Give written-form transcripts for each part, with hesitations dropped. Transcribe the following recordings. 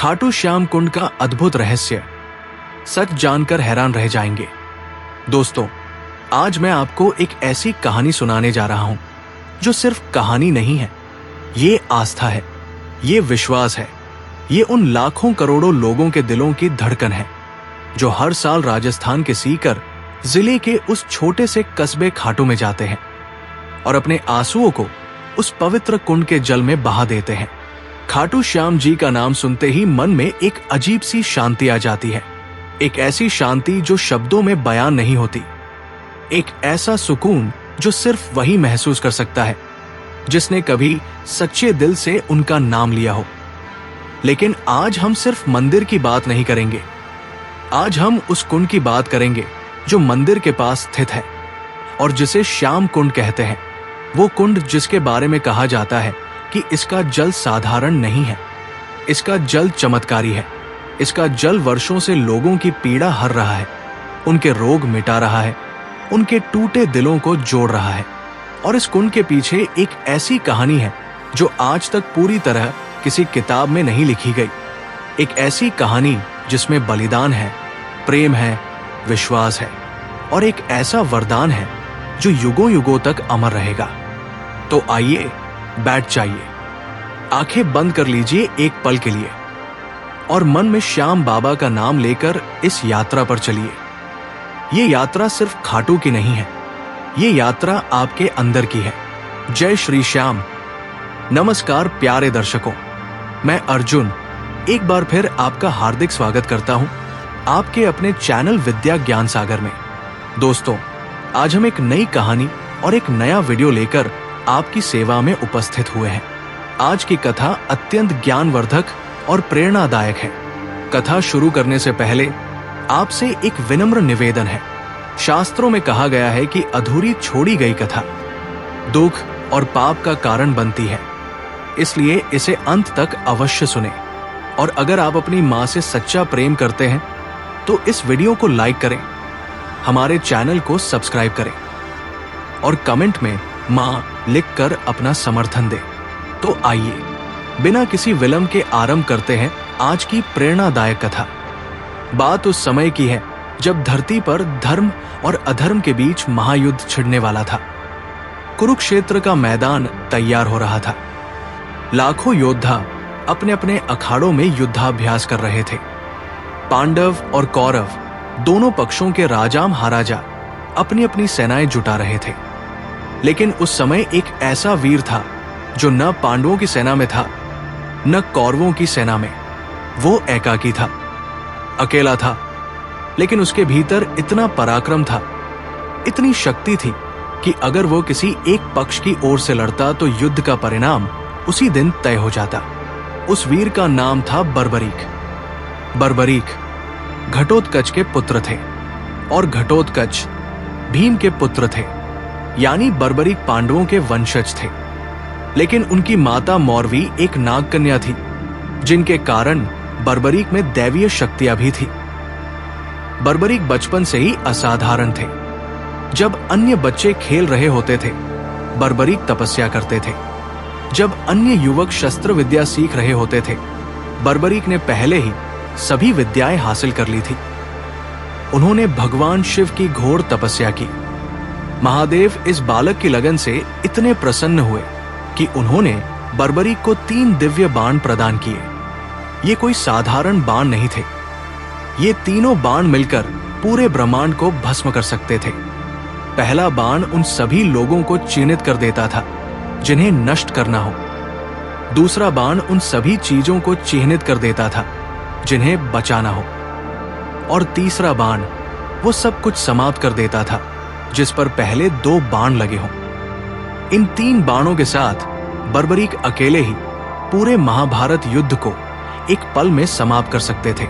खाटू श्याम कुंड का अद्भुत रहस्य, सच जानकर हैरान रह जाएंगे। दोस्तों, आज मैं आपको एक ऐसी कहानी सुनाने जा रहा हूं जो सिर्फ कहानी नहीं है, ये आस्था है, ये विश्वास है, ये उन लाखों करोड़ों लोगों के दिलों की धड़कन है जो हर साल राजस्थान के सीकर जिले के उस छोटे से कस्बे खाटू में जाते हैं और अपने आंसुओं को उस पवित्र कुंड के जल में बहा देते हैं। खाटू श्याम जी का नाम सुनते ही मन में एक अजीब सी शांति आ जाती है, एक ऐसी शांति जो शब्दों में बयान नहीं होती, एक ऐसा सुकून जो सिर्फ वही महसूस कर सकता है जिसने कभी सच्चे दिल से उनका नाम लिया हो। लेकिन आज हम सिर्फ मंदिर की बात नहीं करेंगे, आज हम उस कुंड की बात करेंगे जो मंदिर के पास स्थित है और जिसे श्याम कुंड कहते हैं। वो कुंड जिसके बारे में कहा जाता है कि इसका जल साधारण नहीं है, इसका जल चमत्कारी है, इसका जल वर्षों से लोगों की पीड़ा हर रहा है, उनके रोग मिटा रहा है, उनके टूटे दिलों को जोड़ रहा है। और इस कुंड के पीछे एक ऐसी कहानी है जो आज तक पूरी तरह किसी किताब में नहीं लिखी गई, एक ऐसी कहानी जिसमें बलिदान है, प्रेम है, विश्वास है और एक ऐसा वरदान है जो युगों युगों तक अमर रहेगा। तो आइए, बैठ जाइए, आंखें बंद कर लीजिए एक पल के लिए और मन में श्याम बाबा का नाम लेकर इस यात्रा पर चलिए। ये यात्रा सिर्फ खाटू की नहीं है, ये यात्रा आपके अंदर की है। जय श्री श्याम। नमस्कार प्यारे दर्शकों, मैं अर्जुन एक बार फिर आपका हार्दिक स्वागत करता हूं आपके अपने चैनल विद्या ज्ञान सागर में। दोस्तों, आज हम एक नई कहानी और एक नया वीडियो लेकर आपकी सेवा में उपस्थित हुए हैं। आज की कथा अत्यंत ज्ञानवर्धक और प्रेरणादायक है। कथा शुरू करने से पहले आपसे एक विनम्र निवेदन है। शास्त्रों में कहा गया है कि अधूरी छोड़ी गई कथा दुख और पाप का कारण बनती है, इसलिए इसे अंत तक अवश्य सुने। और अगर आप अपनी माँ से सच्चा प्रेम करते हैं तो इस वीडियो को लाइक करें, हमारे चैनल को सब्सक्राइब करें और कमेंट में माँ लिखकर अपना समर्थन दें। तो आइए, बिना किसी विलंब के आरंभ करते हैं आज की प्रेरणादायक कथा। बात उस समय की है जब धरती पर धर्म और अधर्म के बीच महायुद्ध छिड़ने वाला था। कुरुक्षेत्र का मैदान तैयार हो रहा था। लाखों योद्धा अपने अपने अखाड़ों में युद्धाभ्यास कर रहे थे। पांडव और कौरव दोनों पक्षों के राजा महाराजा अपनी अपनी सेनाएं जुटा रहे थे। लेकिन उस समय एक ऐसा वीर था जो न पांडवों की सेना में था न कौरवों की सेना में। वो एकाकी था, अकेला था, लेकिन उसके भीतर इतना पराक्रम था, इतनी शक्ति थी कि अगर वो किसी एक पक्ष की ओर से लड़ता तो युद्ध का परिणाम उसी दिन तय हो जाता। उस वीर का नाम था बर्बरीक। बर्बरीक घटोत्कच के पुत्र थे और घटोत्कच भीम के पुत्र थे, यानी बर्बरीक पांडवों के वंशज थे। लेकिन उनकी माता मौरवी एक नागकन्या थी, जिनके कारण बर्बरीक में दैवीय शक्तियां भी थी। बर्बरीक बचपन से ही असाधारण थे। जब अन्य बच्चे खेल रहे होते थे, बर्बरीक तपस्या करते थे। जब अन्य युवक शस्त्र विद्या सीख रहे होते थे, बर्बरीक ने पहले ही सभी विद्याएं हासिल कर ली थी। उन्होंने भगवान शिव की घोर तपस्या की। महादेव इस बालक की लगन से इतने प्रसन्न हुए कि उन्होंने बर्बरीक को 3 दिव्य बाण प्रदान किए। ये कोई साधारण बाण नहीं थे, ये तीनों बाण मिलकर पूरे ब्रह्मांड को भस्म कर सकते थे। पहला बाण उन सभी लोगों को चिन्हित कर देता था जिन्हें नष्ट करना हो। दूसरा बाण उन सभी चीजों को चिन्हित कर देता था जिन्हें बचाना हो। और तीसरा बाण वो सब कुछ समाप्त कर देता था जिस पर पहले 2 बाण लगे हों। इन 3 बाणों के साथ बर्बरीक अकेले ही पूरे महाभारत युद्ध को एक पल में समाप्त कर सकते थे।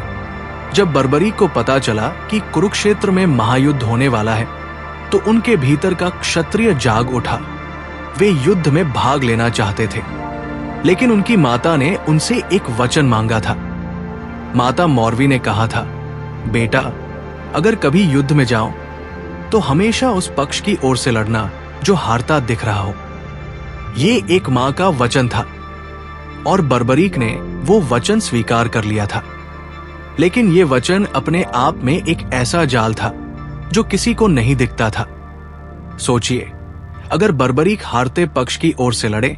जब बर्बरीक को पता चला कि कुरुक्षेत्र में महायुद्ध होने वाला है तो उनके भीतर का क्षत्रिय जाग उठा। वे युद्ध में भाग लेना चाहते थे, लेकिन उनकी माता ने उनसे एक वचन मांगा था। माता मौरवी ने कहा था, बेटा, अगर कभी युद्ध में जाओ तो हमेशा उस पक्ष की ओर से लड़ना जो हारता दिख रहा हो। ये एक मां का वचन था और बर्बरीक ने वो वचन स्वीकार कर लिया था। लेकिन ये वचन अपने आप में एक ऐसा जाल था जो किसी को नहीं दिखता था। सोचिए, अगर बर्बरीक हारते पक्ष की ओर से लड़े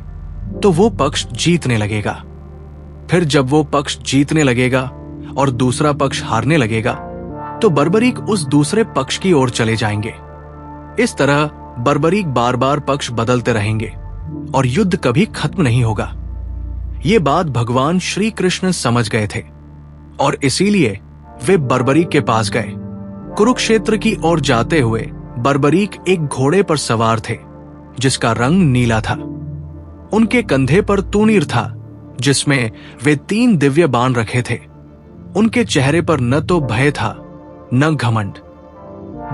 तो वो पक्ष जीतने लगेगा। फिर जब वो पक्ष जीतने लगेगा और दूसरा पक्ष हारने लगेगा तो बर्बरीक उस दूसरे पक्ष की ओर चले जाएंगे। इस तरह बर्बरीक बार बार पक्ष बदलते रहेंगे और युद्ध कभी खत्म नहीं होगा। ये बात भगवान श्री कृष्ण समझ गए थे और इसीलिए वे बर्बरीक के पास गए। कुरुक्षेत्र की ओर जाते हुए बर्बरीक एक घोड़े पर सवार थे जिसका रंग नीला था। उनके कंधे पर तूणीर था जिसमें वे 3 दिव्य बाण रखे थे। उनके चेहरे पर न तो भय था न घमंड,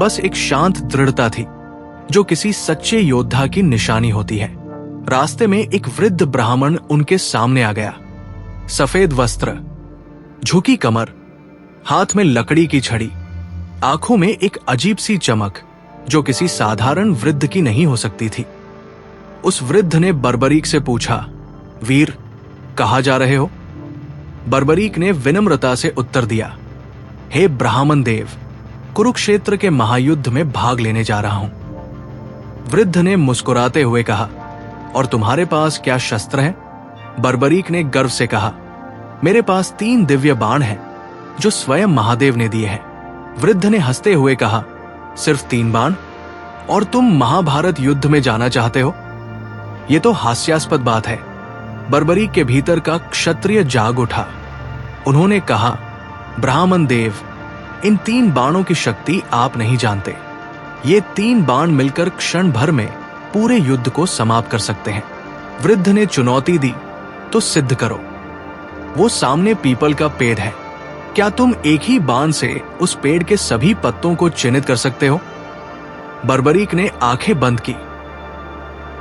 बस एक शांत दृढ़ता थी जो किसी सच्चे योद्धा की निशानी होती है। रास्ते में एक वृद्ध ब्राह्मण उनके सामने आ गया। सफेद वस्त्र, झुकी कमर, हाथ में लकड़ी की छड़ी, आंखों में एक अजीब सी चमक जो किसी साधारण वृद्ध की नहीं हो सकती थी। उस वृद्ध ने बर्बरीक से पूछा, वीर, कहाँ जा रहे हो? बर्बरीक ने विनम्रता से उत्तर दिया, हे ब्राह्मण देव, कुरुक्षेत्र के महायुद्ध में भाग लेने जा रहा हूं। वृद्ध ने मुस्कुराते हुए कहा, और तुम्हारे पास क्या शस्त्र है? बर्बरीक ने गर्व से कहा, मेरे पास 3 दिव्य बाण हैं जो स्वयं महादेव ने दिए हैं। वृद्ध ने हंसते हुए कहा, सिर्फ 3 बाण? और तुम महाभारत युद्ध में जाना चाहते हो? यह तो हास्यास्पद बात है। बर्बरीक के भीतर का क्षत्रिय जाग उठा। उन्होंने कहा, ब्राह्मण देव, इन 3 बाणों की शक्ति आप नहीं जानते। ये 3 बाण मिलकर क्षण भर में पूरे युद्ध को समाप्त कर सकते हैं। वृद्ध ने चुनौती दी, तो सिद्ध करो। वो सामने पीपल का पेड़ है। क्या तुम एक ही बाण से उस पेड़ के सभी पत्तों को चिन्हित कर सकते हो? बर्बरीक ने आंखें बंद की,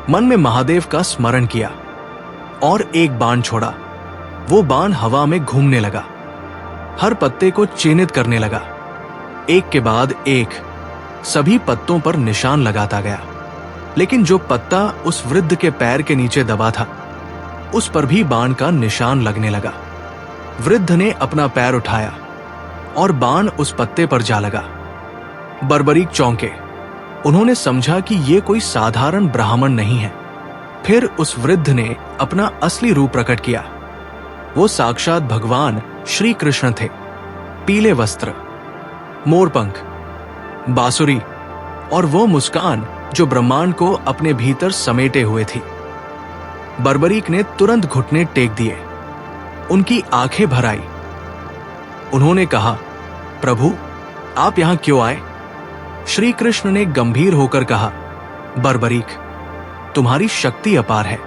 मन में महादेव का स्मरण किया और एक बाण छोड़ा। वो बाण हवा में घूमने लगा, हर पत्ते को चिन्हित करने लगा। एक के बाद एक सभी पत्तों पर निशान लगाता गया। लेकिन जो पत्ता उस वृद्ध के पैर के नीचे दबा था, उस पर भी बाण का निशान लगने लगा। वृद्ध ने अपना पैर उठाया और बाण उस पत्ते पर जा लगा। बर्बरीक चौंके। उन्होंने समझा कि यह कोई साधारण ब्राह्मण नहीं है। फिर उस वृद्ध ने अपना असली रूप प्रकट किया। वो साक्षात भगवान श्री कृष्ण थे। पीले वस्त्र, मोरपंख, बांसुरी और वो मुस्कान जो ब्रह्मांड को अपने भीतर समेटे हुए थी। बर्बरीक ने तुरंत घुटने टेक दिए। उनकी आंखें भर आई। उन्होंने कहा, प्रभु, आप यहां क्यों आए? श्री कृष्ण ने गंभीर होकर कहा, बर्बरीक, तुम्हारी शक्ति अपार है,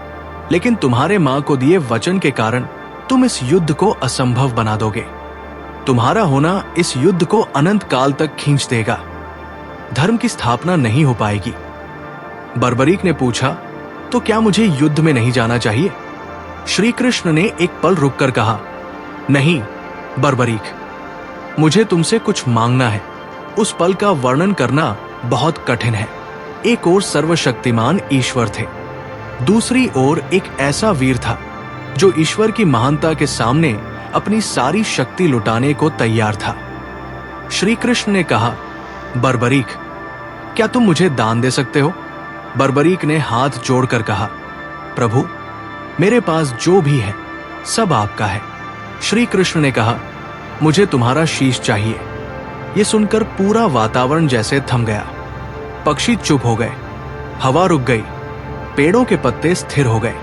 लेकिन तुम्हारे मां को दिए वचन के कारण तुम इस युद्ध को असंभव बना दोगे। तुम्हारा होना इस युद्ध को अनंत काल तक खींच देगा। धर्म की स्थापना नहीं हो पाएगी। बर्बरीक ने पूछा, तो क्या मुझे युद्ध में नहीं जाना चाहिए? श्री कृष्ण ने एक पल रुककर कहा, नहीं बर्बरीक, मुझे तुमसे कुछ मांगना है। उस पल का वर्णन करना बहुत कठिन है। एक ओर सर्वशक्तिमान ईश्वर थे, दूसरी ओर एक ऐसा वीर था जो ईश्वर की महानता के सामने अपनी सारी शक्ति लुटाने को तैयार था। श्री कृष्ण ने कहा, बर्बरीक, क्या तुम मुझे दान दे सकते हो? बर्बरीक ने हाथ जोड़कर कहा, प्रभु, मेरे पास जो भी है सब आपका है। श्री कृष्ण ने कहा, मुझे तुम्हारा शीश चाहिए। यह सुनकर पूरा वातावरण जैसे थम गया। पक्षी चुप हो गए, हवा रुक गई, पेड़ों के पत्ते स्थिर हो गए।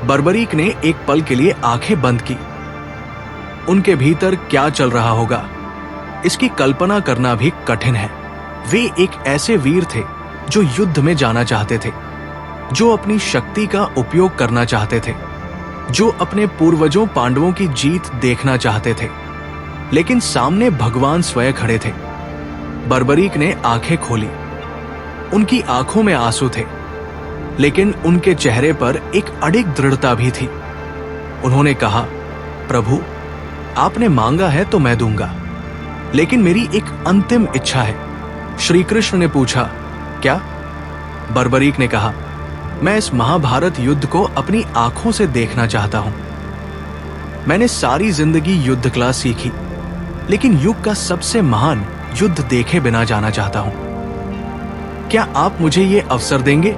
बर्बरीक ने एक पल के लिए आंखें बंद की। उनके भीतर क्या चल रहा होगा, इसकी कल्पना करना भी कठिन है। वे एक ऐसे वीर थे जो युद्ध में जाना चाहते थे, जो अपनी शक्ति का उपयोग करना चाहते थे, जो अपने पूर्वजों पांडवों की जीत देखना चाहते थे। लेकिन सामने भगवान स्वयं खड़े थे। बर्बरीक ने आंखें खोली। उनकी आंखों में आंसू थे, लेकिन उनके चेहरे पर एक अडिग दृढ़ता भी थी। उन्होंने कहा, प्रभु, आपने मांगा है तो मैं दूंगा, लेकिन मेरी एक अंतिम इच्छा है। श्री कृष्ण ने पूछा, क्या? बर्बरीक ने कहा, मैं इस महाभारत युद्ध को अपनी आंखों से देखना चाहता हूं। मैंने सारी जिंदगी युद्ध कला सीखी, लेकिन युग का सबसे महान युद्ध देखे बिना जाना चाहता हूं। क्या आप मुझे ये अवसर देंगे?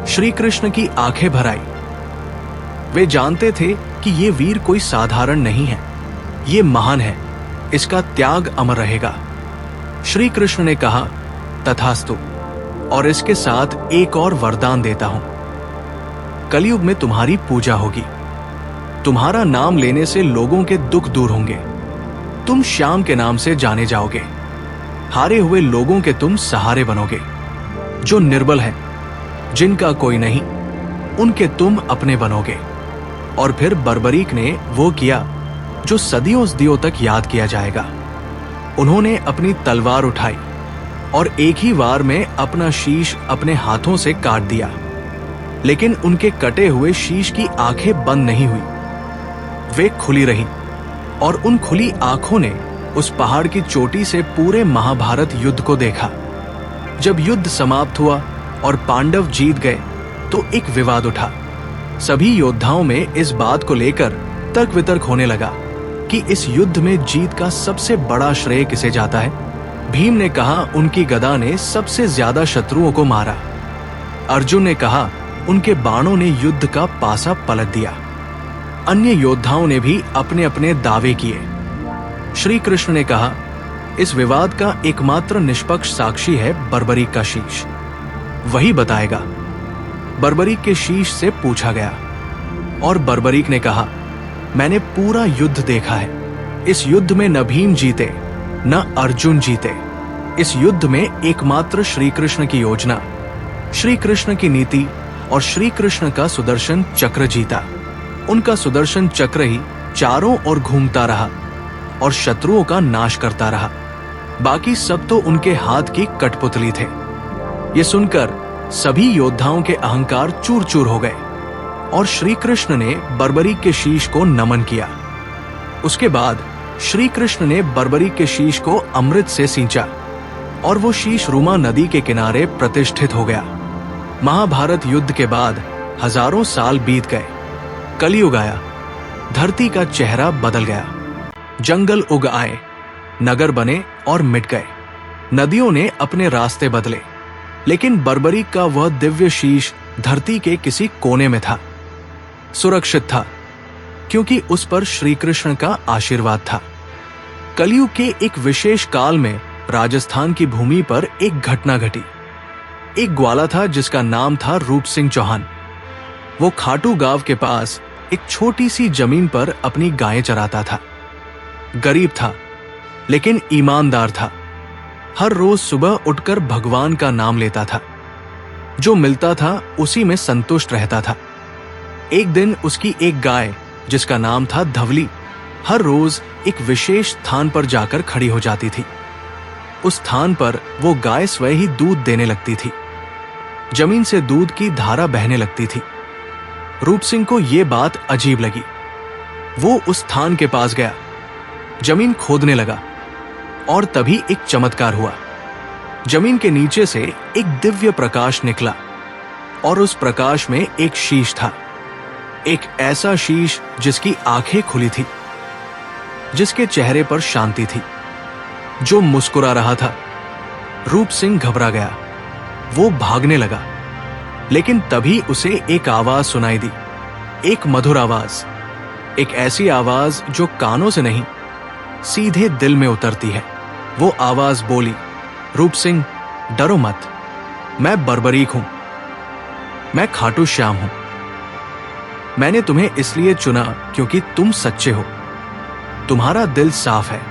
श्री कृष्ण की आंखें भर आई। वे जानते थे कि ये वीर कोई साधारण नहीं है, ये महान है, इसका त्याग अमर रहेगा। श्री कृष्ण ने कहा, तथास्तु, और इसके साथ एक और वरदान देता हूं। कलयुग में तुम्हारी पूजा होगी, तुम्हारा नाम लेने से लोगों के दुख दूर होंगे, तुम श्याम के नाम से जाने जाओगे, हारे हुए लोगों के तुम सहारे बनोगे, जो निर्बल हैं, जिनका कोई नहीं, उनके तुम अपने बनोगे। और फिर बर्बरीक ने वो किया जो सदियों तक याद किया जाएगा। उन्होंने अपनी तलवार उठाई और एक ही वार में अपना शीश अपने हाथों से काट दिया, लेकिन उनके कटे हुए शीश की आंखें बंद नहीं हुई, वे खुली रहीं, और उन खुली आंखों ने उस पहाड़ की चोटी से पूरे महाभारत युद्ध को देखा। जब युद्ध समाप्त हुआ और पांडव जीत गए तो एक विवाद उठा। सभी योद्धाओं में इस बात को लेकर तर्क वितर्क होने लगा कि इस युद्ध में जीत का सबसे बड़ा श्रेय किसे जाता है। भीम ने कहा उनकी गदा ने सबसे ज्यादा शत्रुओं को मारा। अर्जुन ने कहा उनके बाणों ने युद्ध का पासा पलट दिया। अन्य योद्धाओं ने भी अपने अपने दावे किए। श्री कृष्ण ने कहा, इस विवाद का एकमात्र निष्पक्ष साक्षी है बर्बरीक का शीश, वही बताएगा। बर्बरीक के शीश से पूछा गया और बर्बरीक ने कहा, मैंने पूरा युद्ध देखा है। इस युद्ध में न भीम जीते न अर्जुन जीते। इस युद्ध में एकमात्र श्री कृष्ण की योजना, श्री कृष्ण की नीति और श्री कृष्ण का सुदर्शन चक्र जीता। उनका सुदर्शन चक्र ही चारों ओर घूमता रहा और शत्रुओं का नाश करता रहा। बाकी सब तो उनके हाथ की कठपुतली थे। ये सुनकर सभी योद्धाओं के अहंकार चूर चूर हो गए और श्री कृष्ण ने बर्बरीक के शीश को नमन किया। उसके बाद श्री कृष्ण ने बर्बरीक के शीश को अमृत से सींचा और वो शीश रुमा नदी के किनारे प्रतिष्ठित हो गया। महाभारत युद्ध के बाद हजारों साल बीत गए। कलयुग आया, धरती का चेहरा बदल गया। जंगल उग आए, नगर बने और मिट गए। नदियों ने अपने रास्ते बदले, लेकिन बर्बरीक का वह दिव्य शीश धरती के किसी कोने में था, सुरक्षित था, क्योंकि उस पर श्री कृष्ण का आशीर्वाद था। कलयुग के एक विशेष काल में राजस्थान की भूमि पर एक घटना घटी। एक ग्वाला था जिसका नाम था रूप सिंह चौहान। वो खाटू गांव के पास एक छोटी सी जमीन पर अपनी गायें चराता था। गरीब था लेकिन ईमानदार था। हर रोज सुबह उठकर भगवान का नाम लेता था। जो मिलता था उसी में संतुष्ट रहता था। एक दिन उसकी एक गाय जिसका नाम था धवली हर रोज एक विशेष स्थान पर जाकर खड़ी हो जाती थी। उस स्थान पर वो गाय स्वयं ही दूध देने लगती थी। जमीन से दूध की धारा बहने लगती थी। रूप सिंह को यह बात अजीब लगी। वो उस स्थान के पास गया, जमीन खोदने लगा और तभी एक चमत्कार हुआ। जमीन के नीचे से एक दिव्य प्रकाश निकला और उस प्रकाश में एक शीश था। एक ऐसा शीश जिसकी आंखें खुली थी, जिसके चेहरे पर शांति थी, जो मुस्कुरा रहा था। रूप सिंह घबरा गया। वो भागने लगा, लेकिन तभी उसे एक आवाज सुनाई दी, एक मधुर आवाज, एक ऐसी आवाज जो कानों से नहीं सीधे दिल में उतरती है। वो आवाज बोली, रूप सिंह डरो मत, मैं बर्बरीक हूं, मैं खाटू श्याम हूं। मैंने तुम्हें इसलिए चुना क्योंकि तुम सच्चे हो, तुम्हारा दिल साफ है।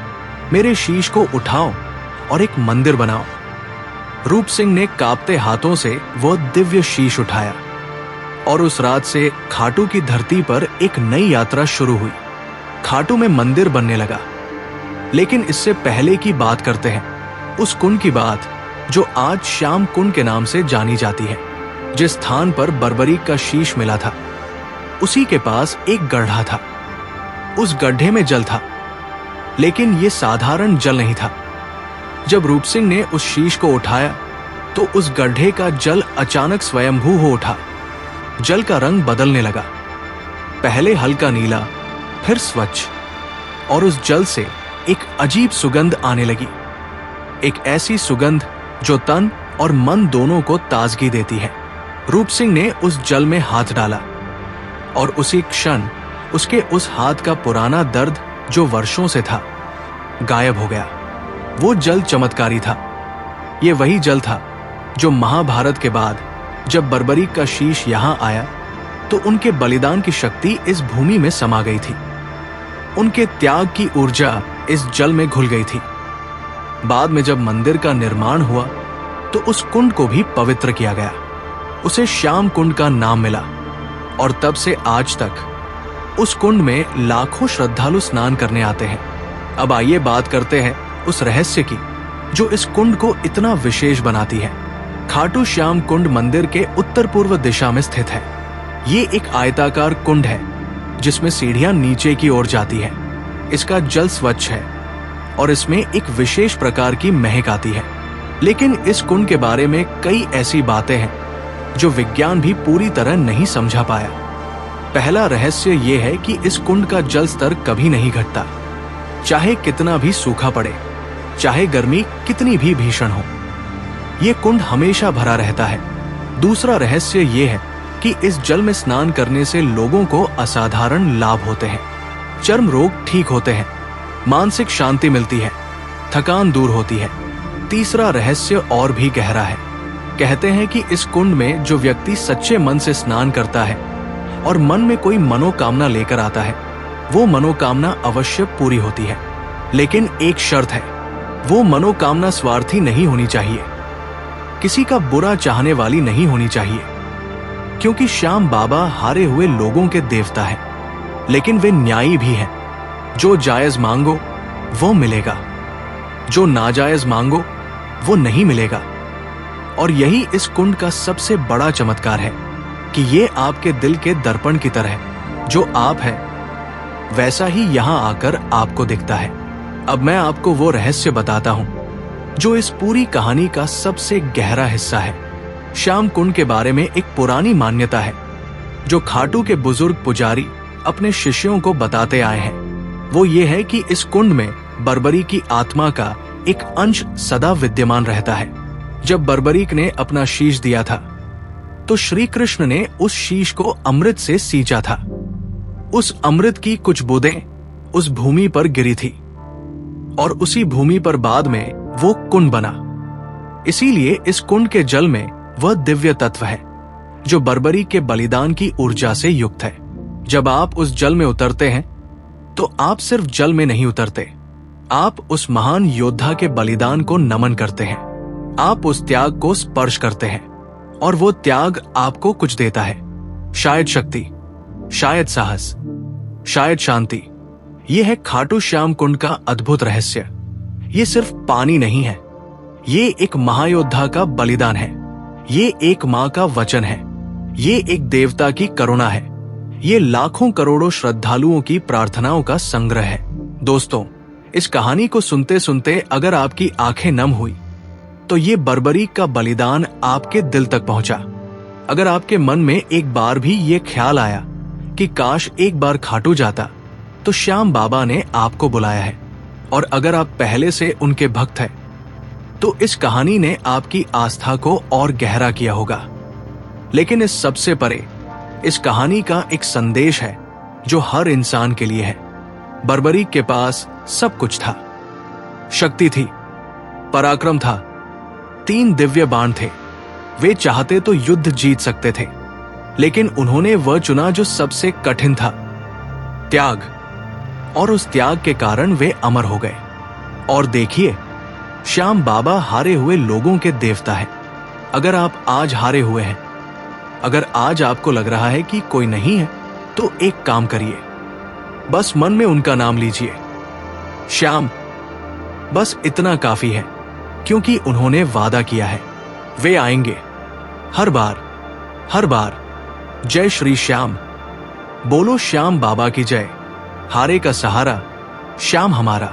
मेरे शीश को उठाओ और एक मंदिर बनाओ। रूप सिंह ने कांपते हाथों से वह दिव्य शीश उठाया और उस रात से खाटू की धरती पर एक नई यात्रा शुरू हुई। खाटू में मंदिर बनने लगा। लेकिन इससे पहले की बात करते हैं उस कुंड की बात जो आज श्याम कुंड के नाम से जानी जाती है। जिस स्थान पर बर्बरीक का शीश मिला था उसी के पास एक गड्ढा था। उस गड्ढे में जल था, लेकिन यह साधारण जल नहीं था। जब रूप सिंह ने उस शीश को उठाया तो उस गड्ढे का जल अचानक स्वयंभू हो उठा। जल का रंग बदलने लगा, पहले हल्का नीला, फिर स्वच्छ, और उस जल से एक अजीब सुगंध आने लगी। एक ऐसी सुगंध जो तन और मन दोनों को ताजगी देती है। रूप सिंह ने उस जल में हाथ डाला और उसी क्षण उसके उस हाथ का पुराना दर्द जो वर्षों से था गायब हो गया। वो जल चमत्कारी था। ये वही जल था जो महाभारत के बाद जब बर्बरीक का शीश यहां आया तो उनके बलिदान की शक्ति इस भूमि में समा गई थी। उनके त्याग की ऊर्जा इस जल में घुल गई थी। बाद में जब मंदिर का निर्माण हुआ तो उस कुंड को भी पवित्र किया गया। उसे श्याम कुंड का नाम मिला और तब से आज तक उस कुंड में लाखों श्रद्धालु स्नान करने आते हैं। अब आइए बात करते हैं उस रहस्य की जो इस कुंड को इतना विशेष बनाती है। खाटू श्याम कुंड मंदिर के उत्तर पूर्व दिशा में स्थित है। ये एक आयताकार कुंड है जिसमें सीढ़ियां नीचे की ओर जाती है। इसका जल स्वच्छ है और इसमें एक विशेष प्रकार की महक आती है। लेकिन इस कुंड के बारे में कई ऐसी बातें हैं जो विज्ञान भी पूरी तरह नहीं समझा पाया। पहला रहस्य यह है कि इस कुंड का जल स्तर कभी नहीं घटता, चाहे कितना भी सूखा पड़े, चाहे गर्मी कितनी भी भीषण हो। यह कुंड हमेशा भरा रहता है। दूसरा रहस्य यह है कि इस जल में स्नान करने से लोगों को असाधारण लाभ होते हैं। चर्म रोग ठीक होते हैं, मानसिक शांति मिलती है, थकान दूर होती है। तीसरा रहस्य और भी गहरा है। कहते हैं कि इस कुंड में जो व्यक्ति सच्चे मन से स्नान करता है और मन में कोई मनोकामना लेकर आता है, वो मनोकामना अवश्य पूरी होती है। लेकिन एक शर्त है, वो मनोकामना स्वार्थी नहीं होनी चाहिए, किसी का बुरा चाहने वाली नहीं होनी चाहिए। क्योंकि श्याम बाबा हारे हुए लोगों के देवता है, लेकिन वे न्यायी भी हैं। जो जायज मांगो वो मिलेगा, जो नाजायज मांगो वो नहीं मिलेगा। और यही इस कुंड का सबसे बड़ा चमत्कार है कि ये आपके दिल के दर्पण की तरह है। जो आप हैं वैसा ही यहां आकर आपको दिखता है। अब मैं आपको वो रहस्य बताता हूं जो इस पूरी कहानी का सबसे गहरा हिस्सा है। श्याम कुंड के बारे में एक पुरानी मान्यता है जो खाटू के बुजुर्ग पुजारी अपने शिष्यों को बताते आए हैं। वो ये है कि इस कुंड में बर्बरी की आत्मा का एक अंश सदा विद्यमान रहता है। जब बर्बरीक ने अपना शीश दिया था तो श्री कृष्ण ने उस शीश को अमृत से सींचा था। उस अमृत की कुछ बूंदें उस भूमि पर गिरी थी और उसी भूमि पर बाद में वो कुंड बना। इसीलिए इस कुंड के जल में वह दिव्य तत्व है जो बर्बरीक के बलिदान की ऊर्जा से युक्त है। जब आप उस जल में उतरते हैं तो आप सिर्फ जल में नहीं उतरते, आप उस महान योद्धा के बलिदान को नमन करते हैं। आप उस त्याग को स्पर्श करते हैं और वो त्याग आपको कुछ देता है। शायद शक्ति, शायद साहस, शायद शांति। ये है खाटू श्याम कुंड का अद्भुत रहस्य। ये सिर्फ पानी नहीं है, ये एक महायोद्धा का बलिदान है, ये एक माँ का वचन है, ये एक देवता की करुणा है, ये लाखों करोड़ों श्रद्धालुओं की प्रार्थनाओं का संग्रह है। दोस्तों, इस कहानी को सुनते सुनते अगर आपकी आंखें नम हुई तो ये बर्बरीक का बलिदान आपके दिल तक पहुंचा। अगर आपके मन में एक बार भी ये ख्याल आया कि काश एक बार खाटू जाता, तो श्याम बाबा ने आपको बुलाया है। और अगर आप पहले से उनके भक्त हैं तो इस कहानी ने आपकी आस्था को और गहरा किया होगा। लेकिन इस सबसे परे इस कहानी का एक संदेश है जो हर इंसान के लिए है। बर्बरीक के पास सब कुछ था, शक्ति थी, पराक्रम था, 3 दिव्य बाण थे। वे चाहते तो युद्ध जीत सकते थे, लेकिन उन्होंने वह चुना जो सबसे कठिन था, त्याग। और उस त्याग के कारण वे अमर हो गए। और देखिए, श्याम बाबा हारे हुए लोगों के देवता है। अगर आप आज हारे हुए हैं, अगर आज आपको लग रहा है कि कोई नहीं है, तो एक काम करिए, बस मन में उनका नाम लीजिए, श्याम। बस इतना काफी है, क्योंकि उन्होंने वादा किया है, वे आएंगे हर बार, हर बार। जय श्री श्याम। बोलो श्याम बाबा की जय। हारे का सहारा, श्याम हमारा।